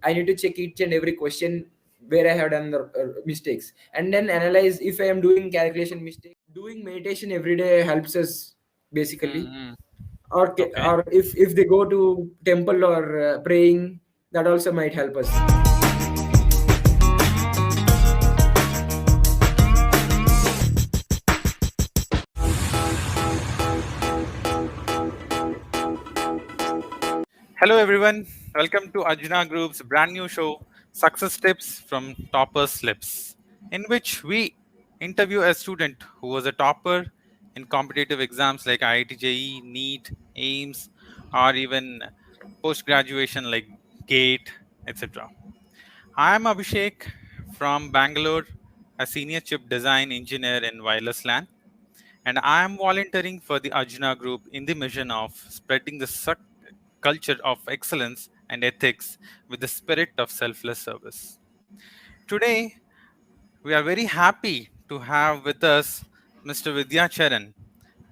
I need to check each and every question where I have done the mistakes, and then analyze if I am doing calculation mistake. Doing meditation every day helps us basically, Mm-hmm. or Okay. or if they go to temple or praying, that also might help us. Hello, everyone. Welcome to Arjuna Group's brand new show, Success Tips from Topper's Lips, in which we interview a student who was a topper in competitive exams like IIT JEE, NEET, AIMS, or even post graduation like GATE, etc. I am Abhishek from Bangalore, a senior chip design engineer in wireless LAN, and I am volunteering for the Arjuna Group in the mission of spreading the culture of excellence and ethics with the spirit of selfless service. Today, we are very happy to have with us Mr. Vidya Charan,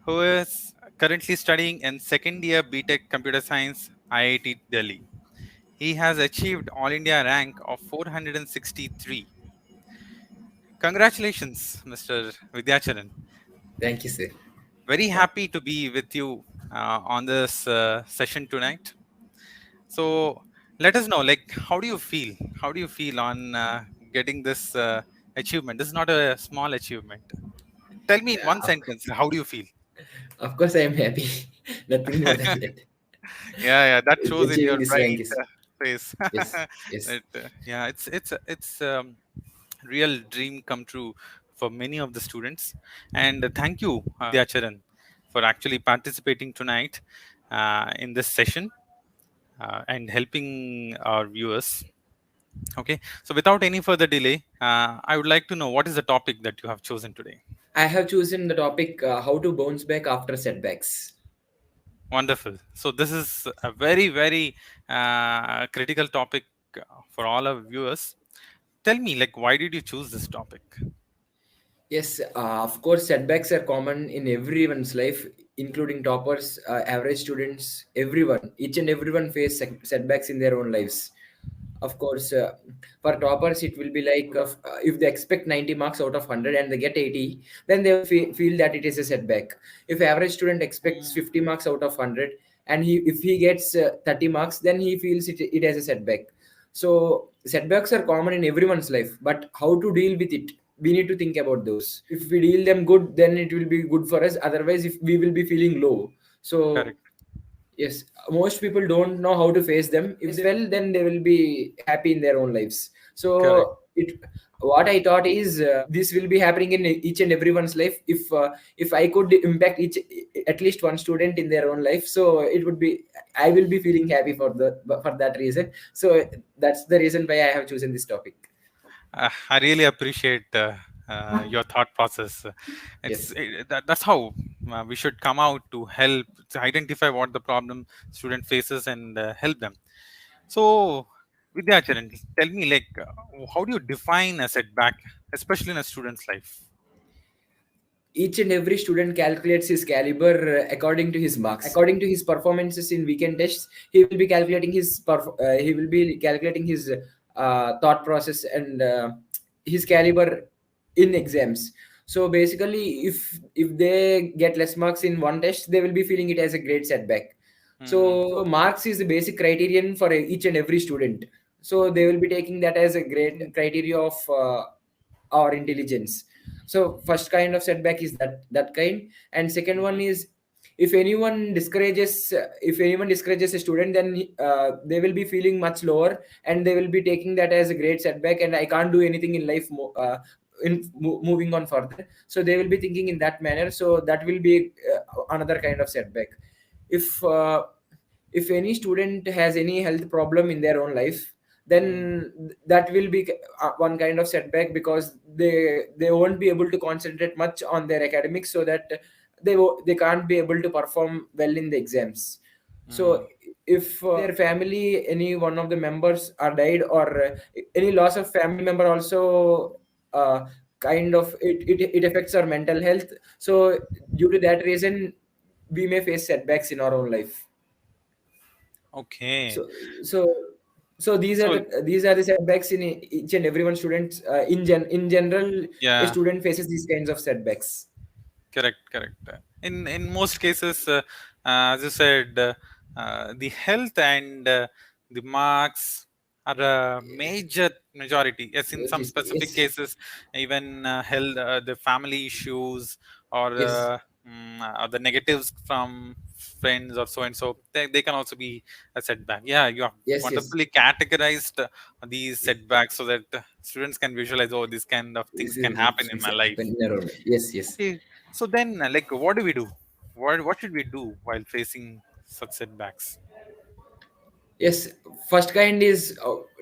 who is currently studying in second year BTech Computer Science, IIT Delhi. He has achieved All India rank of 463. Congratulations, Mr. Vidya Charan. Thank you, sir. Very Thank happy to be with you on this session tonight. So let us know, like, how do you feel? How do you feel on getting this achievement? This is not a small achievement. Tell me in one of, sentence, how do you feel? of course, I am happy. Nothing more than that. Yeah, that shows in Achieving your this rank bright is, face. yes, yes. Yeah, it's real dream come true for many of the students. And thank you, Vidya Charan, for actually participating tonight in this session and helping our viewers. Okay, so without any further delay, I would like to know what is the topic that you have chosen today. I have chosen the topic how to bounce back after setbacks. Wonderful. So this is a very, very critical topic for all our viewers. Tell me, like, why did you choose this topic? Yes, of course, setbacks are common in everyone's life, including toppers, average students, everyone. Each and everyone face setbacks in their own lives. Of course, for toppers, it will be like if they expect 90 marks out of 100 and they get 80, then they will feel that it is a setback. If average student expects 50 marks out of 100 and if he gets 30 marks, then he feels it as a setback. So setbacks are common in everyone's life, but how to deal with it? We need to think about those. If we deal them good, then it will be good for us. Otherwise, if we will be feeling low. So Correct. yes, most people don't know how to face them. If they well, then they will be happy in their own lives. Correct. So it, what I thought is this will be happening in each and everyone's life. If I could impact each at least one student in their own life, so it would be, I will be feeling happy for that reason. So that's the reason why I have chosen this topic. I really appreciate your thought process. Yes. That's how we should come out to help to identify what the problem student faces and help them. So, Vidyacharan, tell me, like, how do you define a setback, especially in a student's life? Each and every student calculates his caliber according to his marks, according to his performances in weekend tests. He will be calculating his thought process and his caliber in exams. So basically, if they get less marks in one test, they will be feeling it as a great setback. Hmm. So marks is the basic criterion for each and every student. So they will be taking that as a great criteria of our intelligence. So first kind of setback is that kind, and second one Mhm. is if anyone discourages a student, then they will be feeling much lower, and they will be taking that as a great setback, and I can't do anything in life moving on further. So they will be thinking in that manner. So that will be another kind of setback. If uh, if any student has any health problem in their own life, Hmm. then that will be one kind of setback, because they won't be able to concentrate much on their academics, so that they can't be able to perform well in the exams. Hmm. So if their family, any one of the members are died, or any loss of family member also, uh, kind of it affects our mental health. So due to that reason, we may face setbacks in our own life. Okay. So so So So these are the setbacks in each and every one student. In general, a yeah, student faces these kinds of setbacks. correct, correct. In most cases, as you said, the health and the marks are a majority. Yes, in some Yes, specific yes, cases, even health, the family issues, or yes, or the negatives from friends or so and so, they can also be a setback. Yeah, you have yes, yes. wonderfully categorized these setbacks so that students can visualize, oh, this kind of things This can is happen in my life. happen in our own. Yes, yes. Okay, so then, like, what do we do? What should we do while facing such setbacks? Yes, first kind is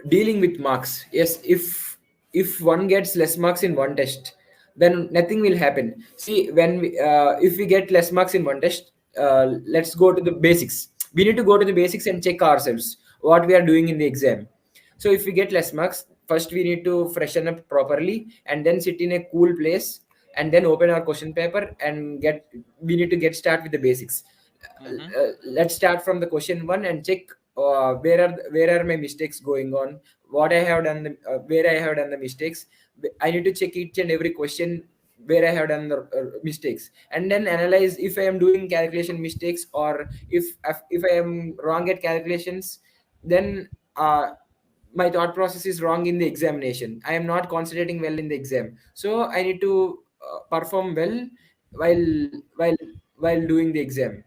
dealing with marks. Yes, if one gets less marks in one test, then nothing will happen. See, if we get less marks in one test, let's go to the basics. We need to go to the basics and check ourselves what we are doing in the exam. So if we get less marks, first we need to freshen up properly and then sit in a cool place and then open our question paper and get. We need to get start with the basics. Mm-hmm, Let's start from the question one and check where are my mistakes going on, what I have done, where I have done the mistakes. I need to check each and every question where I have done the mistakes, and then analyze if I am doing calculation mistakes, or if I am wrong at calculations, then my thought process is wrong in the examination. I am not concentrating well in the exam, so I need to perform well while while while doing the exam.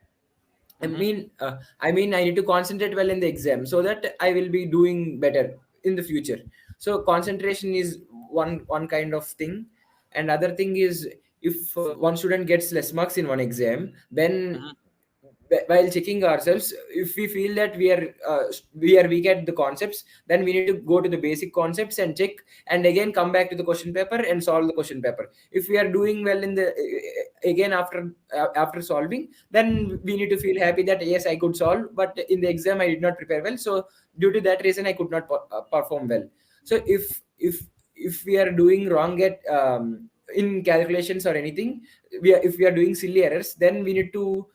I mm-hmm, mean, I need to concentrate well in the exam so that I will be doing better in the future. So concentration is one kind of thing, and other thing is, if one student gets less marks in one exam, then mm-hmm, while checking ourselves, if we feel that we are weak at the concepts, then we need to go to the basic concepts and check, and again come back to the question paper and solve the question paper. If we are doing well in the again after solving, then we need to feel happy that yes, I could solve, but in the exam I did not prepare well, so due to that reason I could not perform well. So if we are doing wrong at in calculations or anything, if we are doing silly errors, then we need to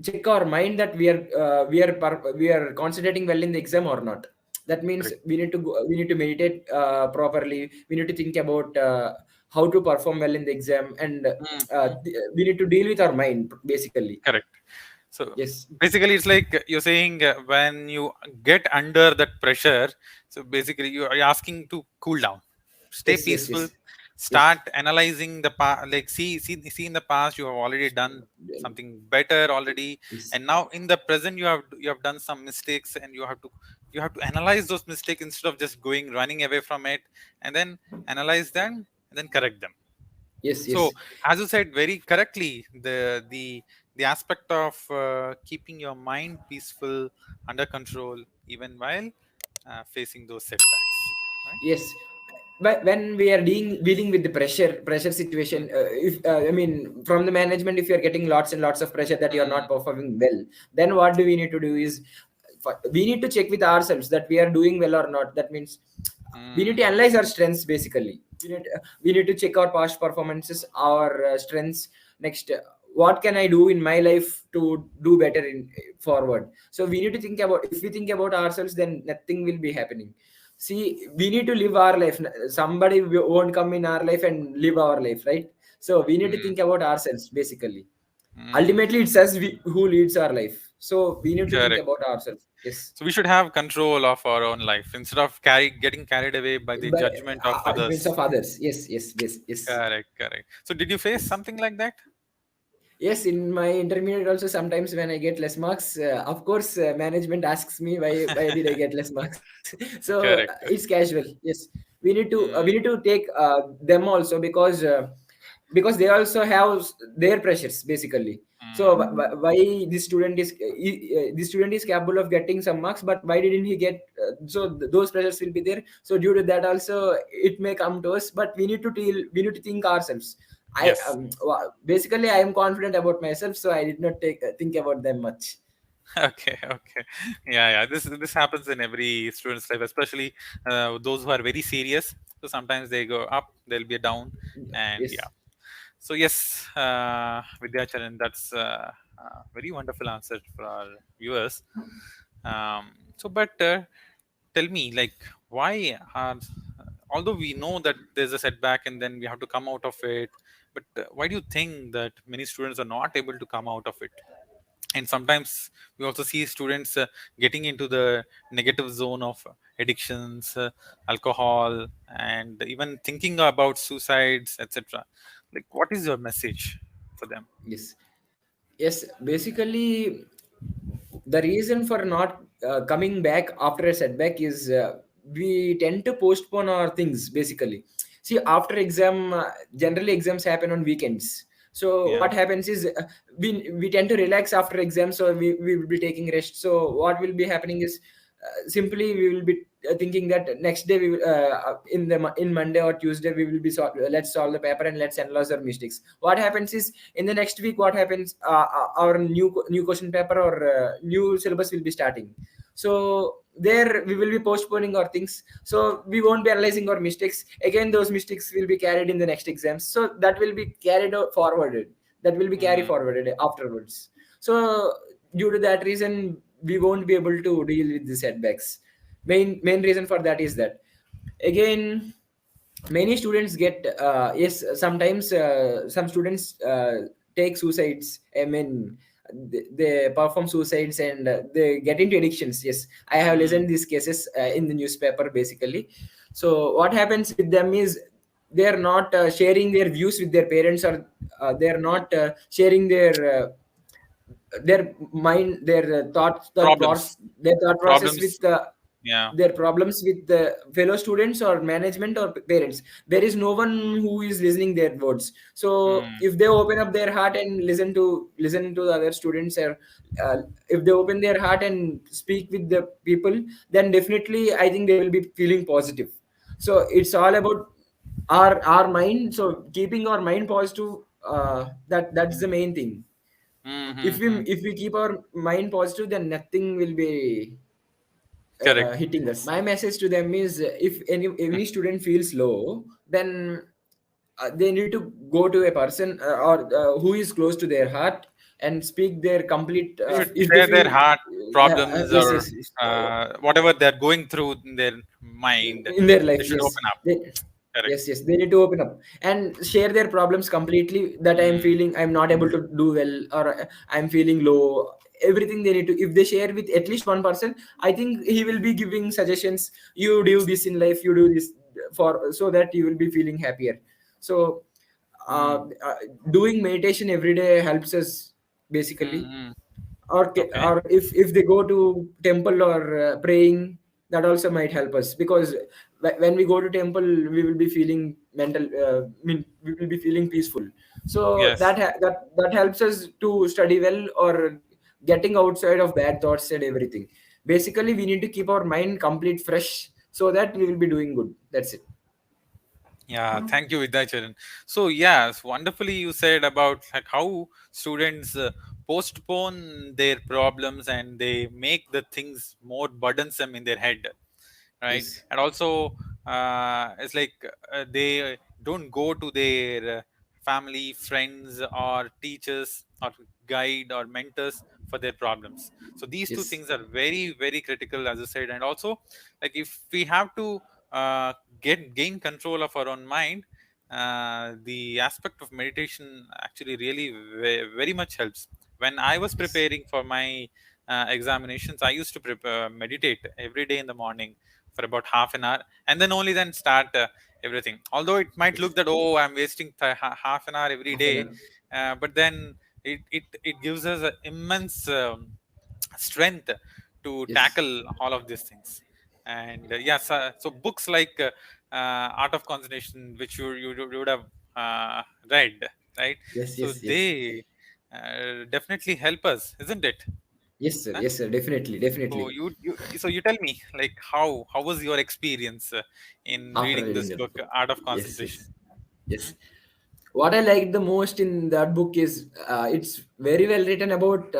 check our mind that we are concentrating well in the exam or not. That means correct. we need to meditate properly. We need to think about how to perform well in the exam, and Mm-hmm, we need to deal with our mind basically. correct. So Yes, basically, it's like you're saying, when you get under that pressure, so basically you're asking to cool down, stay yes, yes, peaceful, yes, yes, start analyzing the past, like see in the past you have already done something better already, yes, and now in the present you have done some mistakes, and you have to analyze those mistakes instead of just going running away from it, and then analyze them and then correct them. yes, So, yes, as you said very correctly, the aspect of keeping your mind peaceful, under control, even while facing those setbacks, right? yes. But when we are dealing with the pressure Mm, situation, if I mean from the management, if you are getting lots and lots of pressure that you are not mm, performing well, then what do we need to do is, we need to check with ourselves that we are doing well or not. That means we need mm, to analyze our strengths basically. We need to check our past performances, our strengths. Next, what can I do in my life to do better in forward? So we need to think about, if we think about ourselves, then nothing will be happening. See, we need to live our life. Somebody won't come in our life and live our life, right? So we need to mm, think about ourselves basically. mm. Ultimately it's us who leads our life, so we need to think Correct. about ourselves. Yes, So we should have control of our own life instead of getting carried away by the by judgment of arguments others. of others. Yes, yes, yes, yes. Correct, correct. So did you face something like that? Yes, in my intermediate also, sometimes when I get less marks, of course, management asks me why did I get less marks. So it's Correct. casual. Yes, we need Mm, to take them also, because they also have their pressures basically. So mm. why this student is capable of getting some marks, but why didn't he get? Those pressures will be there. So due to that also, it may come to us, but we need to think ourselves. Yes. Basically I am confident about myself, so I did not think about them much. Okay, okay. Yeah, yeah. This happens in every student's life, especially those who are very serious. So sometimes they go up, they'll be down, and Yes, yeah. So yes, Vidya Charan, that's a very wonderful answer for our viewers. Um, so, but tell me, like, why are, although we know that there's a setback and then we have to come out of it, but why do you think that many students are not able to come out of it? And sometimes we also see students getting into the negative zone of addictions, alcohol, and even thinking about suicides, etc. Like, what is your message for them? Yes. Yes, basically, the reason for not coming back after a setback is we tend to postpone our things basically. See, after exam, generally exams happen on weekends. So Yeah. what happens is we tend to relax after exam, so we will be taking rest. So what will be happening is simply we will be thinking that next day we will, in Monday or Tuesday we will be let's solve the paper and let's analyze our mistakes. What happens is in the next week, what happens, our new question paper or new syllabus will be starting. So there we will be postponing our things, so we won't be analyzing our mistakes again. Those mistakes will be carried in the next exams, so that will be carried forwarded, that will be carried Mm, forwarded afterwards. So due to that reason, we won't be able to deal with the setbacks. Main reason for that is that, again, many students get, yes, sometimes some students take suicides. I mean, they perform suicides and they get into addictions. Yes, I have mm, listened these cases in the newspaper basically. So what happens with them is they are not sharing their views with their parents, or they are not sharing their mind, their problems. their thought process with Problems. Yeah. their problems with the fellow students or management or parents. There is no one who is listening their words. So Mm, if they open up their heart and listen to the other students, or if they open their heart and speak with the people, then definitely I think they will be feeling positive. So it's all about our mind. So keeping our mind positive, that's the main thing. if we mm-hmm. if we keep our mind positive, then nothing will be Correct. hitting us. My message to them is, if any student feels low, then they need to go to a person, or who is close to their heart, and speak their complete, They should if they share feel, their heart yeah, problems, yes, or yes, yes, whatever they're going through in their mind. in their They life, should yes. open up. they, Correct. yes, yes, they need to open up and share their problems completely, that I'm Mm, feeling I'm not able to do well, or I'm feeling low. Everything they need to, if they share with at least one person, I think he will be giving suggestions. You do this in life, you do this for, so that you will be feeling happier. So mm, doing meditation every day helps us mm, basically. mm. Okay. Or if they go to temple or praying, that also might help us, because when we go to temple, we will be feeling we will be feeling peaceful. So Yes. that helps us to study well, or getting outside of bad thoughts and everything. Basically, we need to keep our mind complete fresh, so that we will be doing good. That's it. Yeah, thank you, Vidya Charan. So, yes, wonderfully you said about like how students postpone their problems and they make the things more burdensome in their head, right? Yes, And also, it's like they don't go to their family, friends, or teachers, or guide or mentors for their problems. So these two yes, things are very, very critical, as I said. And also, like, if we have to uh, gain control of our own mind, the aspect of meditation actually really very much helps. When I was yes, preparing for my examinations, I used to meditate every day in the morning for about half an hour, and then only then start everything. Although it might look yes. that, oh, I'm wasting half an hour every Half an day, hour. but then it gives us an immense strength to Yes, tackle all of these things. And yes, so books like Art of Concentration, which you would have read, right? yes, So yes, yes. they definitely help us, isn't it? Yes, sir. Huh? Yes, sir. Definitely, So definitely. you tell me, like, how was your experience in After reading reading this that book, book. Art of Yes, Concentration? yes, yes. What I liked the most in that book is it's very well written about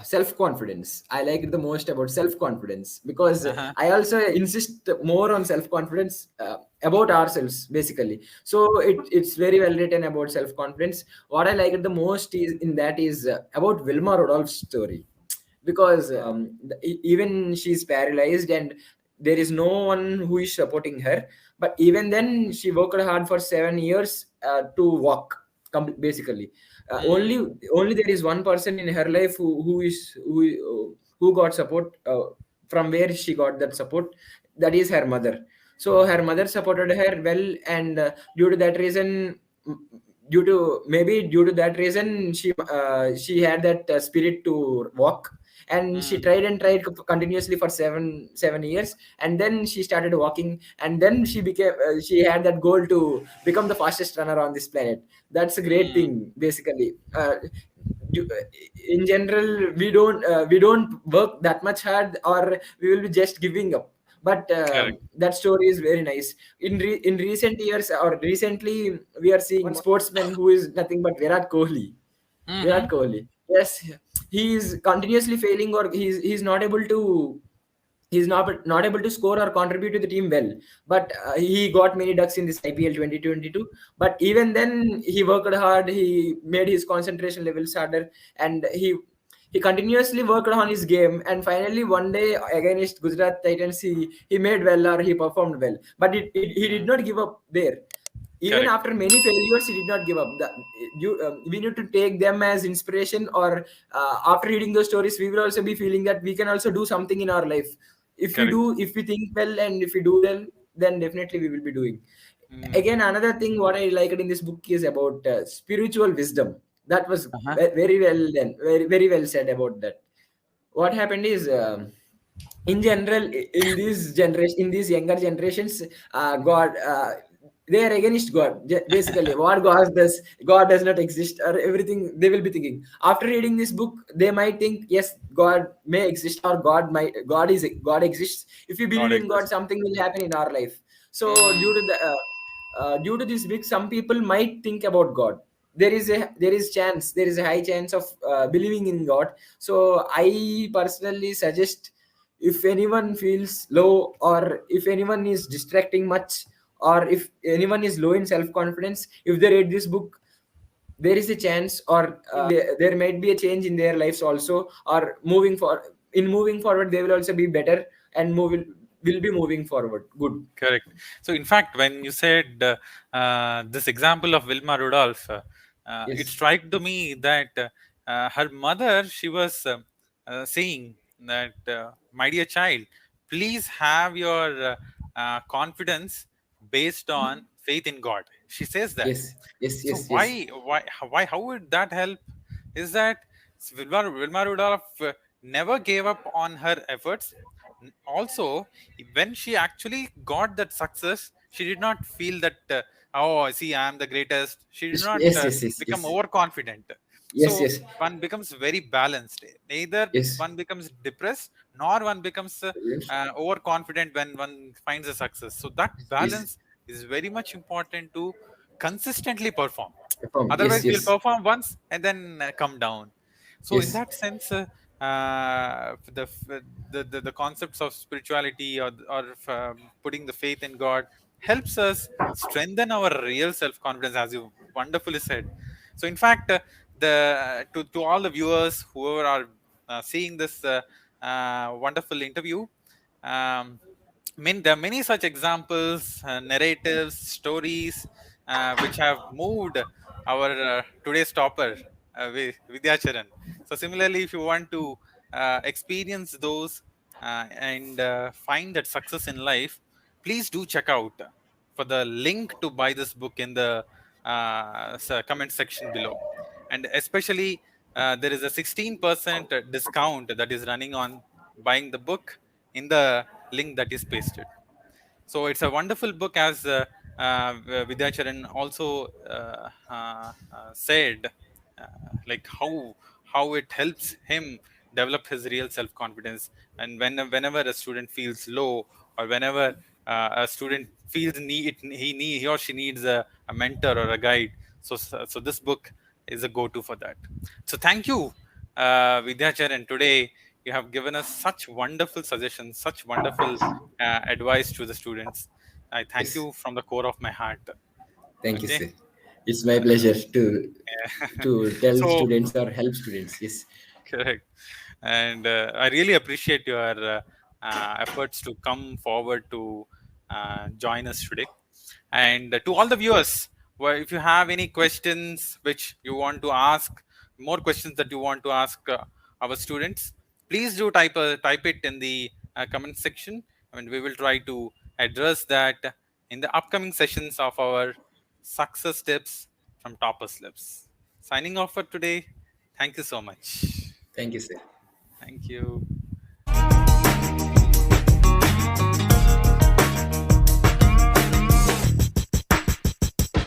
self confidence. I liked the most about self confidence, because Uh-huh. I also insist more on self confidence, about ourselves basically. So it's very well written about self confidence. What I liked the most is in that is about Wilma Rudolph's story, because even she's paralyzed, and there is no one who is supporting her. But even then she worked hard for 7 years to walk basically. Mm. Only there is one person in her life who got support, from where she got that support, that is her mother. So her mother supported her well, and due to that reason, due to maybe due to that reason, she had that spirit to walk, and she Mm. tried and tried continuously for 7 years, and then she started walking, and then she had that goal to become the fastest runner on this planet. That's a great Mm. thing basically. you, in general, we don't work that much hard, or we will be just giving up. But Correct. that story is very nice. In recent years, or recently, we are seeing one sportsman who is nothing but Mm-hmm. Virat Kohli. Yes, he is continuously failing, or he's not able to, he's not able to score or contribute to the team well. But he got many ducks in this IPL 2022. But even then, he worked hard. He made his concentration levels harder, and he continuously worked on his game. And finally, one day against Gujarat Titans, he made well, or he performed well. But he did Mm. not give up there. Even Correct. after many failures, he did not give up. We need to take them as inspiration, or after reading those stories, we will also be feeling that we can also do something in our life. Correct. If we think well, and if we do well, then definitely we will be doing. Mm. Again, another thing what I liked in this book is about spiritual wisdom. That was Uh-huh. very well done, very well said about that. What happened is, in general, in these younger generations, god they are against God. Basically, what God does not exist, or everything they will be thinking. After reading this book, they might think, yes, God may exist, or God exists. If we God believe in God, exists. something will happen in our life. So Mm. due to this book, some people might think about God. There is a high chance of believing in God. So I personally suggest, if anyone feels low, or if anyone is distracting much, or if anyone is low in self confidence, if they read this book, there is a chance, or there might be a change in their lives also, or moving forward, they will also be better, and will be moving forward good. Correct. So, in fact, when you said this example of Wilma Rudolph, it Yes, struck to me that her mother, she was saying that, my dear child, please have your confidence based on faith in God. She says that. yes, yes, So yes, yes, how would that help? Is that Wilma Rudolph never gave up on her efforts. Also, when she actually got that success, she did not feel that, oh, see, I am the greatest. She did yes, not yes, yes, yes, become yes, overconfident. yes, So yes, one becomes very balanced. Neither yes, one becomes depressed, nor one becomes yes, overconfident when one finds a success. So that yes, balance is very much important to consistently perform. yes, Otherwise we'll yes, perform once and then come down. So in yes, that sense, the concepts of spirituality, or putting the faith in God, helps us strengthen our real self confidence, as you wonderfully said. So in fact, the to all the viewers, whoever are seeing this wonderful interview, um, there are many such examples, narratives, stories, which have moved our today's topper, Vidya Charan. So, similarly, if you want to experience those and find that success in life, please do check out for the link to buy this book in the comment section below. And especially, there is a 16% discount that is running on buying the book in the link that is pasted. So it's a wonderful book, as Vidya Charan also said, uh, like how it helps him develop his real self confidence. And whenever a student feels low, or whenever a student feels he or she needs a mentor or a guide, so this book is a go to for that. So thank you, Vidya Charan. Today you have given us such wonderful suggestions, such wonderful advice to the students. I thank yes. you from the core of my heart. Thank you, Okay. sir. It's my pleasure Yeah. to tell So students or help students. Yes, correct. And I really appreciate your efforts to come forward to join us today. And to all the viewers, well, if you have any questions which you want to ask, more questions that you want to ask our students, please do type it in the comment section. I mean, we will try to address that in the upcoming sessions of our success tips from Toppers Lips. Signing off for today. Thank you so much. Thank you, sir. Thank you.